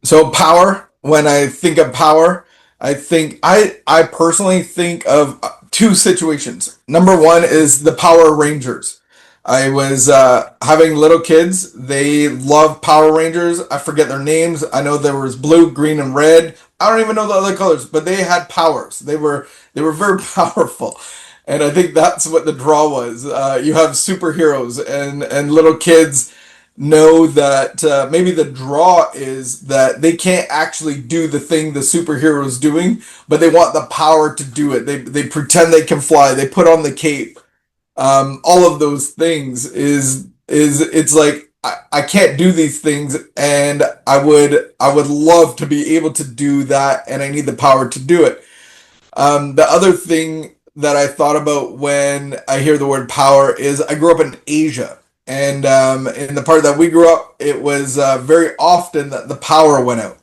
So power, when I think of power, I personally think of two situations. Number one is the Power Rangers. I was having little kids. They love Power Rangers. I forget their names. I know there was blue, green, and red. I don't even know the other colors, but they had powers. They were very powerful. And I think that's what the draw was. You have superheroes and little kids know that maybe the draw is that they can't actually do the thing the superhero is doing, but they want the power to do it. They pretend they can fly. They put on the cape. All of those things is it's like I can't do these things, and I would love to be able to do that, and I need the power to do it. The other thing that I thought about when I hear the word power is I grew up in Asia. And in the part that we grew up, it was very often that the power went out.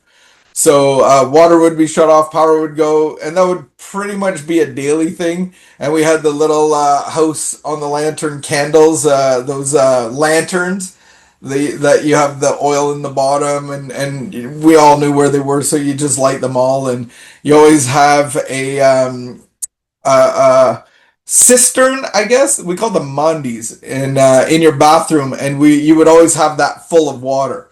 So water would be shut off, power would go, and that would pretty much be a daily thing. And we had the little house on the lantern candles, those lanterns. That you have the oil in the bottom, and we all knew where they were, so you just light them all, and you always have a cistern, I guess we call them mandis, in your bathroom, and we you would always have that full of water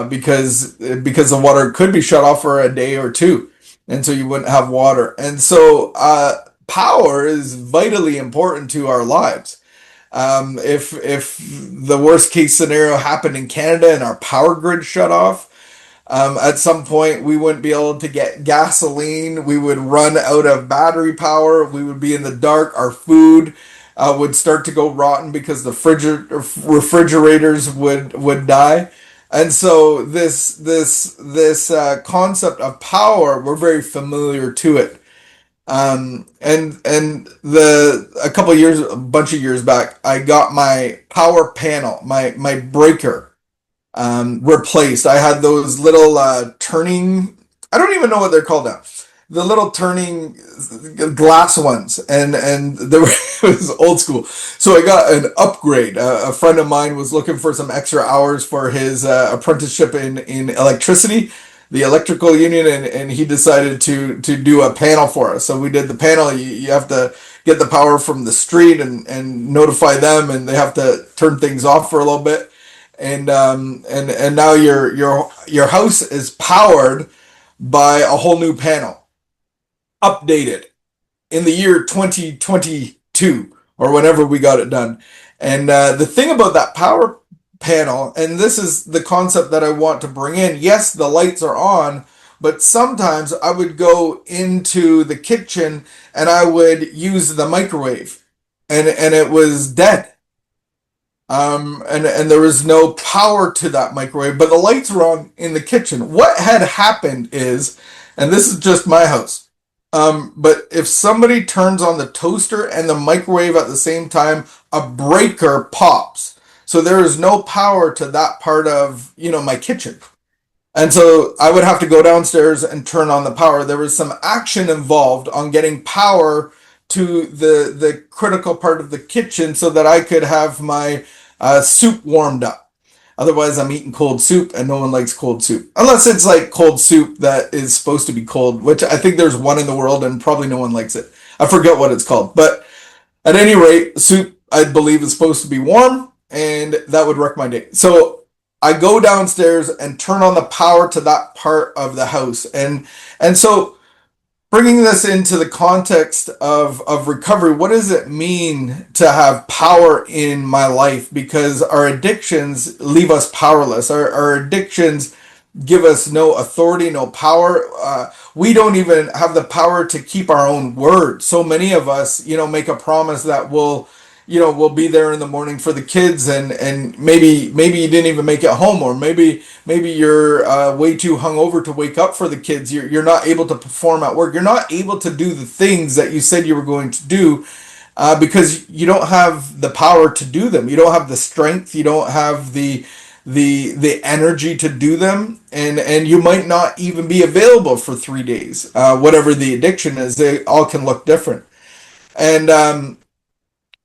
because the water could be shut off for a day or two, and so you wouldn't have water. And so power is vitally important to our lives. If the worst case scenario happened in Canada and our power grid shut off, at some point, we wouldn't be able to get gasoline. We would run out of battery power. We would be in the dark. Our food would start to go rotten because the refrigerators would die. And so this concept of power, we're very familiar to it. And the a couple of years, a bunch of years back, I got my power panel, my breaker replaced. I had those little turning, I don't even know what they're called now. The little turning glass ones, and they were, it was old school. So I got an upgrade. A friend of mine was looking for some extra hours for his apprenticeship in electricity, the electrical union, and he decided to do a panel for us. So we did the panel. You have to get the power from the street and notify them, and they have to turn things off for a little bit, and now your house is powered by a whole new panel, updated in the year 2022 or whenever we got it done. And the thing about that power panel, and this is the concept that I want to bring in, yes, the lights are on, but sometimes I would go into the kitchen and I would use the microwave, and it was dead. And there was no power to that microwave, but the lights were on in the kitchen. What had happened is, and this is just my house, but if somebody turns on the toaster and the microwave at the same time, a breaker pops. So there is no power to that part of, my kitchen. And so I would have to go downstairs and turn on the power. There was some action involved on getting power to the critical part of the kitchen so that I could have my soup warmed up. Otherwise, I'm eating cold soup, and no one likes cold soup. Unless it's like cold soup that is supposed to be cold, which I think there's one in the world, and probably no one likes it. I forget what it's called. But at any rate, soup, I believe, is supposed to be warm, and that would wreck my day. So I go downstairs and turn on the power to that part of the house. And so bringing this into the context of recovery, what does it mean to have power in my life? Because our addictions leave us powerless. Our addictions give us no authority, no power. We don't even have the power to keep our own word. So many of us, make a promise that we'll be there in the morning for the kids, and maybe you didn't even make it home, or maybe you're way too hungover to wake up for the kids. You're not able to perform at work. You're not able to do the things that you said you were going to do because you don't have the power to do them. You don't have the strength. You don't have the energy to do them, and you might not even be available for 3 days. Whatever the addiction is, they all can look different. And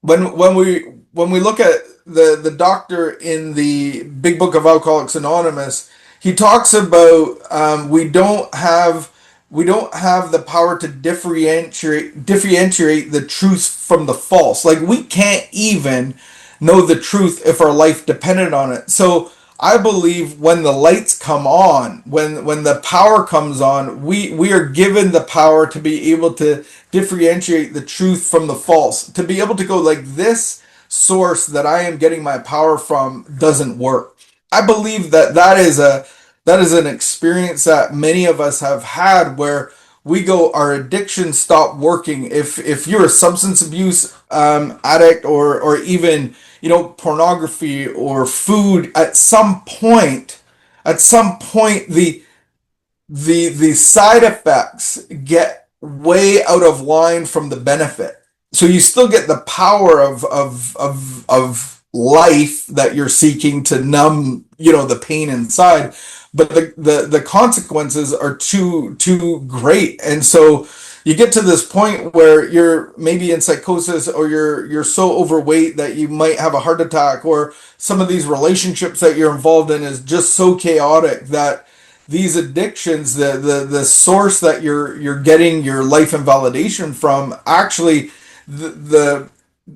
when we look at the doctor in the Big Book of Alcoholics Anonymous, he talks about we don't have the power to differentiate the truth from the false. Like we can't even know the truth if our life depended on it. So I believe when the lights come on, when the power comes on, we are given the power to be able to differentiate the truth from the false, to be able to go like this source that I am getting my power from doesn't work. I believe that that is an experience that many of us have had where we go, our addiction stopped working. If you're a substance abuse addict, or even pornography or food, at some point the side effects get way out of line from the benefit. So you still get the power of life that you're seeking to numb, the pain inside, but the consequences are too great. And so you get to this point where you're maybe in psychosis, or you're so overweight that you might have a heart attack, or some of these relationships that you're involved in is just so chaotic that these addictions, the source that you're getting your life invalidation from, actually the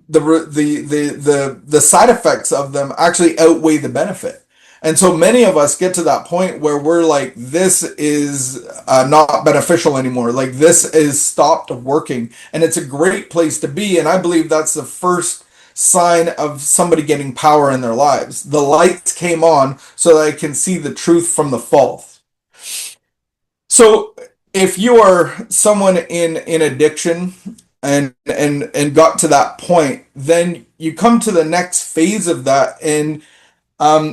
the side effects of them actually outweigh the benefit. And so many of us get to that point where we're like, this is not beneficial anymore. Like this is stopped working, and it's a great place to be. And I believe that's the first sign of somebody getting power in their lives. The lights came on so that I can see the truth from the false. So if you are someone in addiction and got to that point, then you come to the next phase of that, and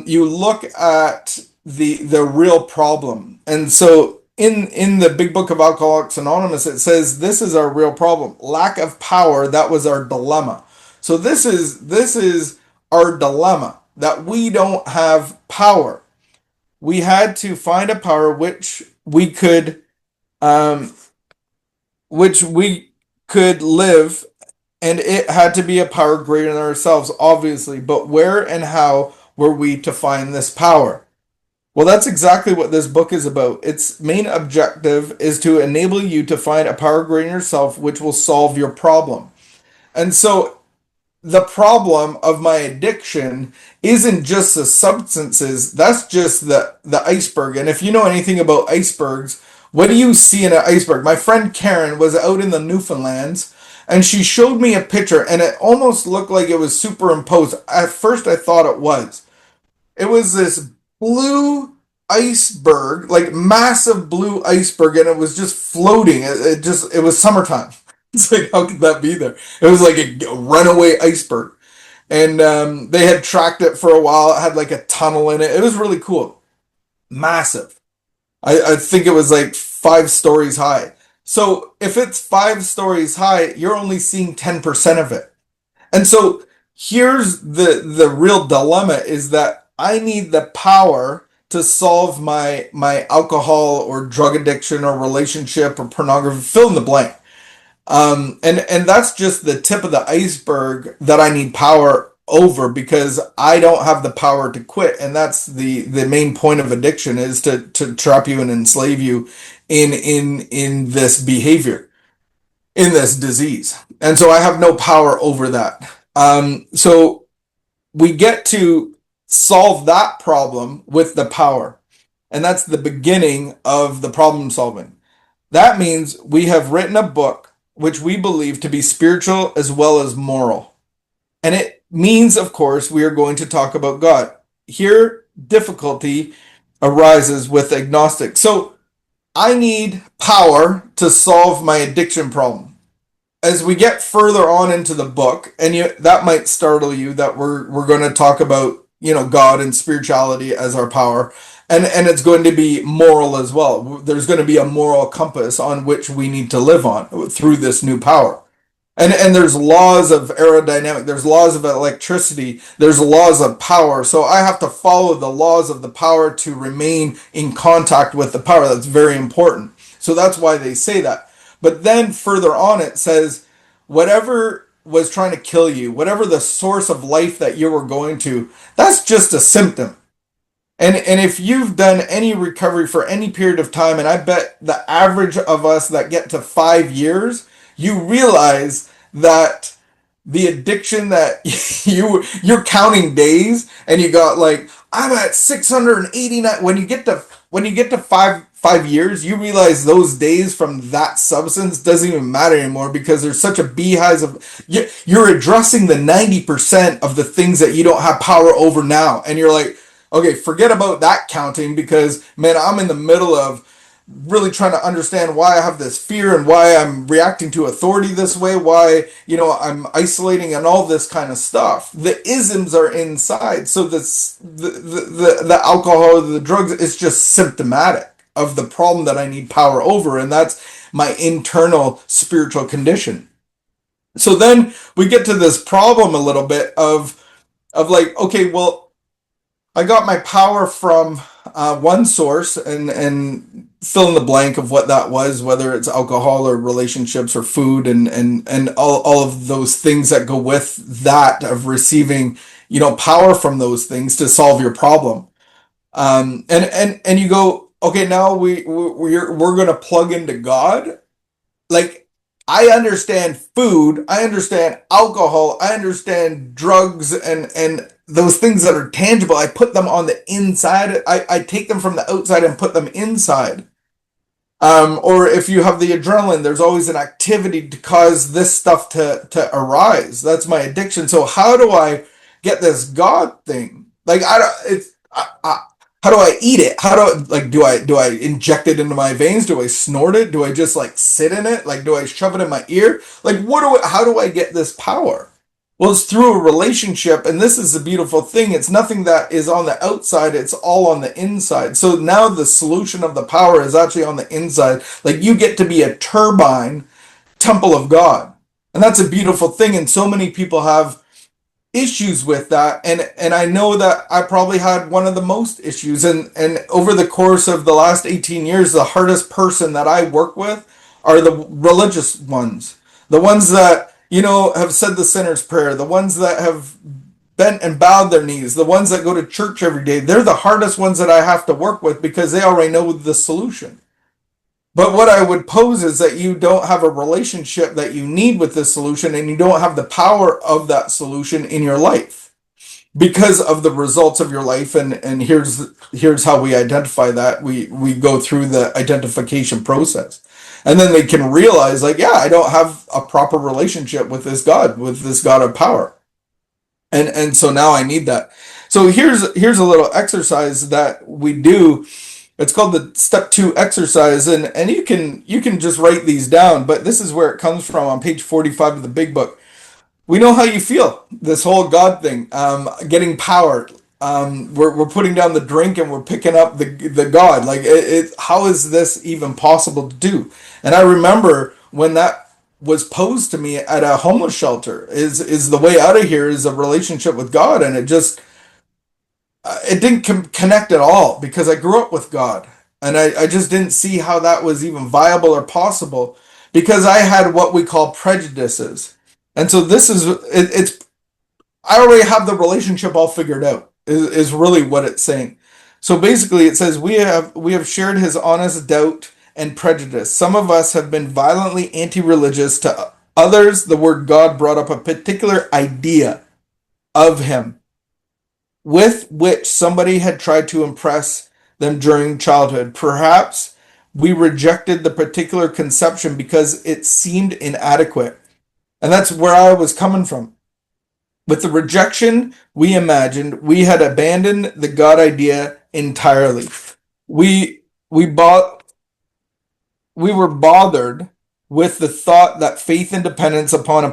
you look at the real problem. And so in the big book of Alcoholics Anonymous, it says this is our real problem: lack of power. That was our dilemma. So this is our dilemma, that we don't have power. We had to find a power um, which we could live, and it had to be a power greater than ourselves, obviously. But where and how were we to find this power? Well, that's exactly what this book is about. Its main objective is to enable you to find a power greater than yourself, which will solve your problem. And so the problem of my addiction isn't just the substances. That's just the iceberg. And if you know anything about icebergs, what do you see in an iceberg? My friend Karen was out in the Newfoundlands, and she showed me a picture, and it almost looked like it was superimposed. At first I thought it was. It was this blue iceberg, like massive blue iceberg, and it was just floating. It was summertime. It's like, how could that be there? It was like a runaway iceberg. And they had tracked it for a while. It had like a tunnel in it. It was really cool. Massive. I think it was like 5 stories high. So if it's 5 stories high, you're only seeing 10% of it. And so here's the real dilemma, is that I need the power to solve my alcohol or drug addiction or relationship or pornography, fill in the blank. And that's just the tip of the iceberg that I need power over, because I don't have the power to quit. And that's the main point of addiction, is to trap you and enslave you in this behavior, in this disease. And so I have no power over that. So we get to solve that problem with the power. And that's the beginning of the problem solving. That means we have written a book which we believe to be spiritual as well as moral. And it means, of course, we are going to talk about God. Here, difficulty arises with agnostic. So I need power to solve my addiction problem. As we get further on into the book, and that might startle you, that we're going to talk about, God and spirituality as our power. And it's going to be moral as well. There's going to be a moral compass on which we need to live on through this new power. And there's laws of aerodynamic, there's laws of electricity, there's laws of power. So I have to follow the laws of the power to remain in contact with the power. That's very important. So that's why they say that. But then further on it says, whatever was trying to kill you, whatever the source of life that you were going to, that's just a symptom. And if you've done any recovery for any period of time, and I bet the average of us that get to 5 years, you realize that the addiction that you're counting days and you got like I'm at 689 when you get to five years you realize those days from that substance doesn't even matter anymore because there's such a beehive of you're addressing the 90% of the things that you don't have power over now and you're like okay forget about that counting because man I'm in the middle of really trying to understand why I have this fear and why I'm reacting to authority this way, why, I'm isolating and all this kind of stuff. The isms are inside. So the alcohol, the drugs, it's just symptomatic of the problem that I need power over. And that's my internal spiritual condition. So then we get to this problem a little bit of like, okay, well, I got my power from one source and fill in the blank of what that was, whether it's alcohol or relationships or food and all of those things that go with that of receiving, power from those things to solve your problem. And you go, okay, now we're going to plug into God like I understand food, I understand alcohol, I understand drugs and those things that are tangible. I put them on the inside. I take them from the outside and put them inside. Or if you have the adrenaline, there's always an activity to cause this stuff to arise. That's my addiction. So how do I get this God thing? Like I don't. How do I eat it? How do I, like do I inject it into my veins? Do I snort it? Do I just like sit in it? Like do I shove it in my ear? Like how do I get this power? Well, it's through a relationship, and this is the beautiful thing. It's nothing that is on the outside, it's all on the inside. So now the solution of the power is actually on the inside. Like you get to be a turbine temple of God. And that's a beautiful thing. And so many people have issues with that and I know that I probably had one of the most issues and over the course of the last 18 years the hardest person that I work with are the religious ones, the ones that have said the sinner's prayer, the ones that have bent and bowed their knees, the ones that go to church every day. They're the hardest ones that I have to work with because they already know the solution. But what I would pose is that you don't have a relationship that you need with this solution and you don't have the power of that solution in your life because of the results of your life. And here's how we identify that. We go through the identification process. And then they can realize like, yeah, I don't have a proper relationship with this God of power. And so now I need that. So here's a little exercise that we do. It's called the step 2 exercise, and you can just write these down, but this is where it comes from on page 45 of the big book. We know how you feel, this whole God thing, getting power. We're putting down the drink and we're picking up the God. Like how is this even possible to do? And I remember when that was posed to me at a homeless shelter is the way out of here is a relationship with God, and it didn't connect at all because I grew up with God and I just didn't see how that was even viable or possible because I had what we call prejudices. And so it's I already have the relationship all figured out is really what it's saying. So basically it says we have shared his honest doubt and prejudice. Some of us have been violently anti-religious, to others the word God brought up a particular idea of him with which somebody had tried to impress them during childhood. Perhaps we rejected the particular conception because it seemed inadequate. And that's where I was coming from. With the rejection, we imagined we had abandoned the God idea entirely. We we bought we were bothered with the thought that faith and dependence upon a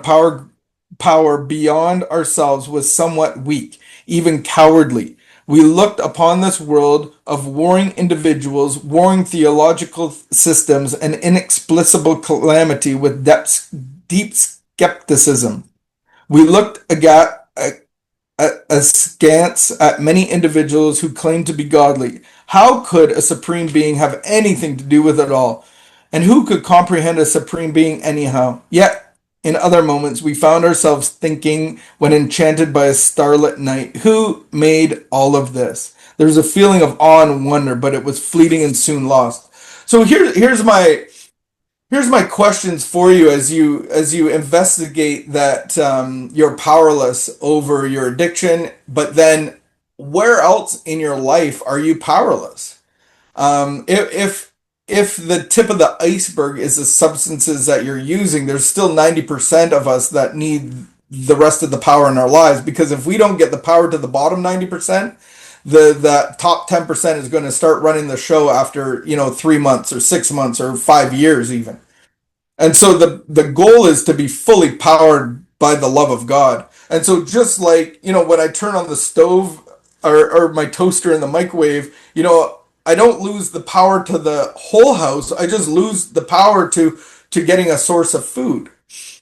power beyond ourselves was somewhat weak, even cowardly. We looked upon this world of warring individuals, warring theological systems, and inexplicable calamity with deep skepticism. We looked askance at many individuals who claimed to be godly. How could a supreme being have anything to do with it all? And who could comprehend a supreme being anyhow? Yet, in other moments, we found ourselves thinking, when enchanted by a starlit night, who made all of this? There's a feeling of awe and wonder, but it was fleeting and soon lost. So here's my questions for you as you investigate that you're powerless over your addiction, but then where else in your life are you powerless? If the tip of the iceberg is the substances that you're using, there's still 90% of us that need the rest of the power in our lives, because if we don't get the power to the bottom 90%, the top 10% is going to start running the show after 3 months or 6 months or 5 years even. And so the goal is to be fully powered by the love of God. And so just like, when I turn on the stove or my toaster in the microwave, I don't lose the power to the whole house. I just lose the power to getting a source of food.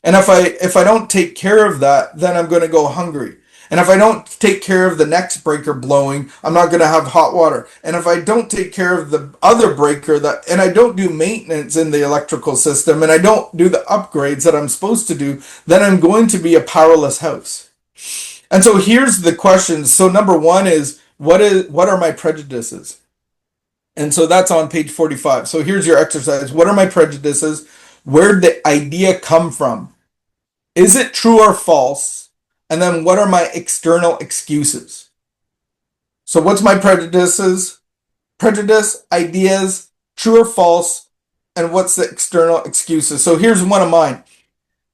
And if I don't take care of that, then I'm going to go hungry. And if I don't take care of the next breaker blowing, I'm not going to have hot water. And if I don't take care of the other breaker and I don't do maintenance in the electrical system, and I don't do the upgrades that I'm supposed to do, then I'm going to be a powerless house. And so here's the questions. So number one is what are my prejudices? And so that's on page 45. So here's your exercise. What are my prejudices? Where did the idea come from? Is it true or false? And then what are my external excuses? So what's my prejudices? Prejudice, ideas, true or false, and what's the external excuses? So here's one of mine.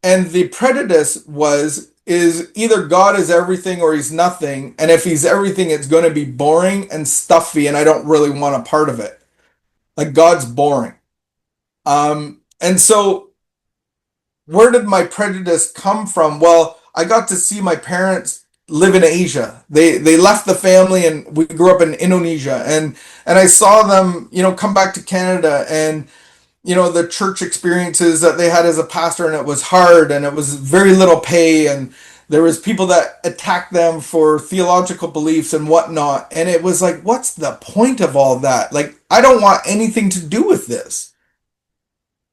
And the prejudice is either God is everything or he's nothing. And if he's everything, it's going to be boring and stuffy, and I don't really want a part of it. Like, God's boring. And so where did my prejudice come from? Well, I got to see my parents live in Asia. They left the family, and we grew up in Indonesia, and I saw them, come back to Canada, and the church experiences that they had as a pastor, and it was hard, and it was very little pay, and there was people that attacked them for theological beliefs and whatnot, and it was like, what's the point of all that? Like, I don't want anything to do with this.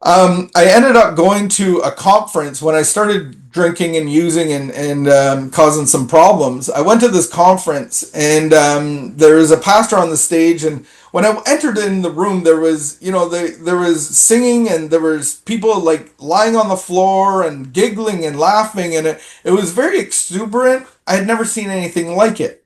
I ended up going to a conference when I started drinking and using and causing some problems. I went to this conference, and there was a pastor on the stage, and when I entered in the room, there was, there was singing, and there was people like lying on the floor and giggling and laughing, and it was very exuberant. I had never seen anything like it.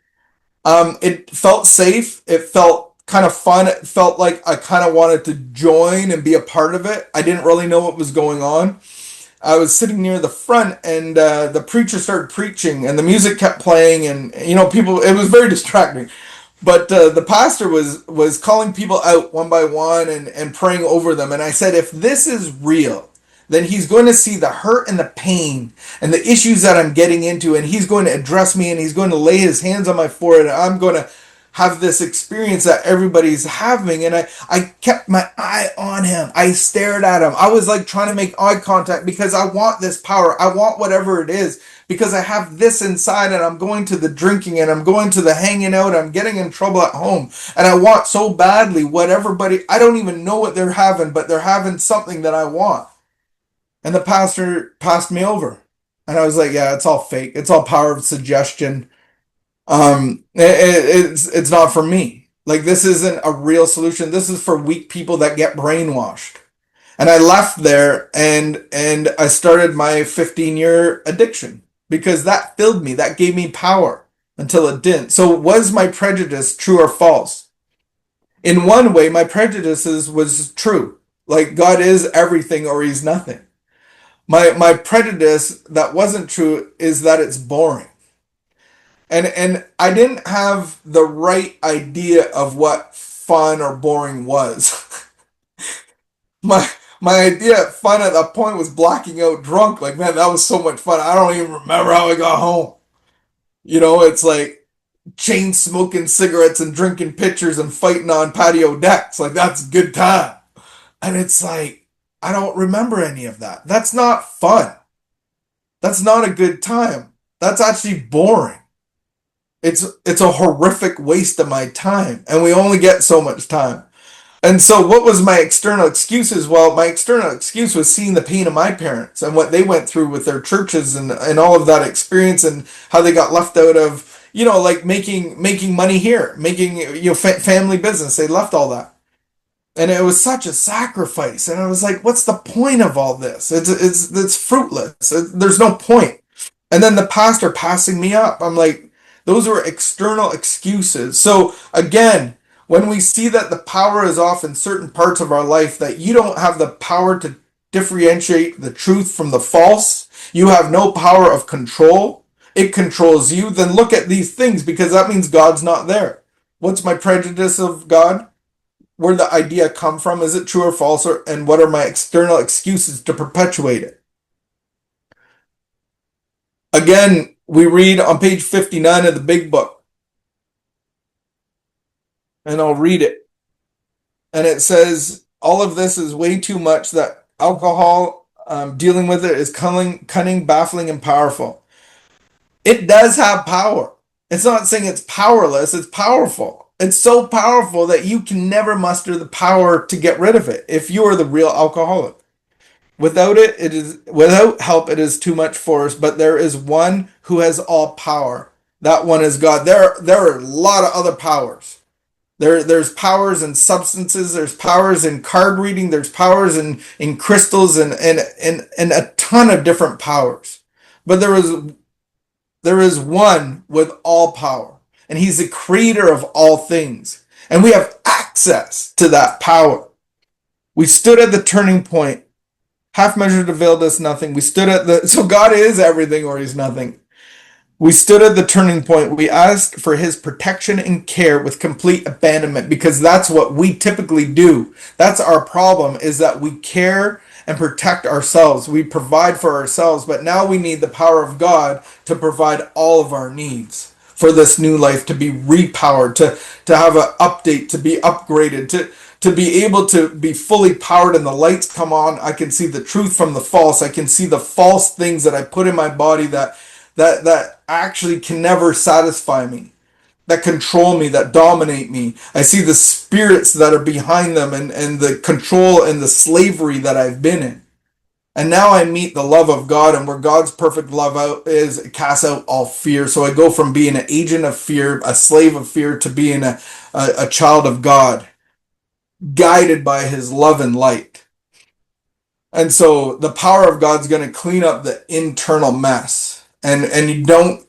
It felt safe. It felt kind of fun. It felt like I kind of wanted to join and be a part of it. I didn't really know what was going on. I was sitting near the front, and the preacher started preaching, and the music kept playing, and people. It was very distracting. But the pastor was calling people out one by one and praying over them. And I said, if this is real, then he's going to see the hurt and the pain and the issues that I'm getting into, and he's going to address me, and he's going to lay his hands on my forehead, and I'm going to have this experience that everybody's having. And I kept my eye on him. I stared at him. I was like trying to make eye contact, because I want this power. I want whatever it is, because I have this inside, and I'm going to the drinking, and I'm going to the hanging out. I'm getting in trouble at home, and I want so badly what everybody, I don't even know what they're having, but they're having something that I want. And the pastor passed me over, and I was like, yeah, it's all fake. It's all power of suggestion. It's not for me. Like, this isn't a real solution. This is for weak people that get brainwashed. And I left there, and I started my 15-year addiction, because that filled me. That gave me power until it didn't. So was my prejudice true or false? In one way, my prejudices was true. Like, God is everything or he's nothing. My prejudice that wasn't true is that it's boring. And I didn't have the right idea of what fun or boring was. my my idea of fun at that point was blacking out drunk. Like, man, that was so much fun. I don't even remember how I got home. It's like chain smoking cigarettes and drinking pitchers and fighting on patio decks. Like, that's a good time. And it's like, I don't remember any of that. That's not fun. That's not a good time. That's actually boring. It's a horrific waste of my time, and we only get so much time. And so what was my external excuses? Well, my external excuse was seeing the pain of my parents and what they went through with their churches and all of that experience, and how they got left out of, like making money here, making family business. They left all that. And it was such a sacrifice. And I was like, what's the point of all this? It's fruitless. There's no point. And then the pastor passing me up, I'm like, those were external excuses. So again, when we see that the power is off in certain parts of our life, that you don't have the power to differentiate the truth from the false, you have no power of control, it controls you, then look at these things, because that means God's not there. What's my prejudice of God? Where the idea come from? Is it true or false? And what are my external excuses to perpetuate it? Again, we read on page 59 of the big book, and I'll read it. And it says, all of this is way too much, that alcohol, dealing with it is cunning, baffling, and powerful. It does have power. It's not saying it's powerless, it's powerful. It's so powerful that you can never muster the power to get rid of it if you are the real alcoholic. Without help, it is too much force, but there is one who has all power. That one is God. There are a lot of other powers. There's powers in substances, there's powers in card reading, there's powers in crystals and a ton of different powers. But there is one with all power, and he's the creator of all things. And we have access to that power. We stood at the turning point. Half measure availed us nothing. So God is everything or he's nothing. We stood at the turning point. We asked for his protection and care with complete abandonment, because that's what we typically do. That's our problem, is that we care and protect ourselves. We provide for ourselves, but now we need the power of God to provide all of our needs for this new life, to be repowered, to have an update, to be upgraded, to be able to be fully powered, and the lights come on. I can see the truth from the false. I can see the false things that I put in my body that actually can never satisfy me, that control me, that dominate me. I see the spirits that are behind them, and the control and the slavery that I've been in. And now I meet the love of God, and where God's perfect love out is, it casts out all fear. So I go from being an agent of fear, a slave of fear, to being a child of God, guided by his love and light. And so the power of God's going to clean up the internal mess. And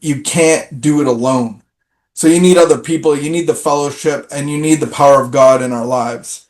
you can't do it alone. So you need other people, you need the fellowship, and you need the power of God in our lives.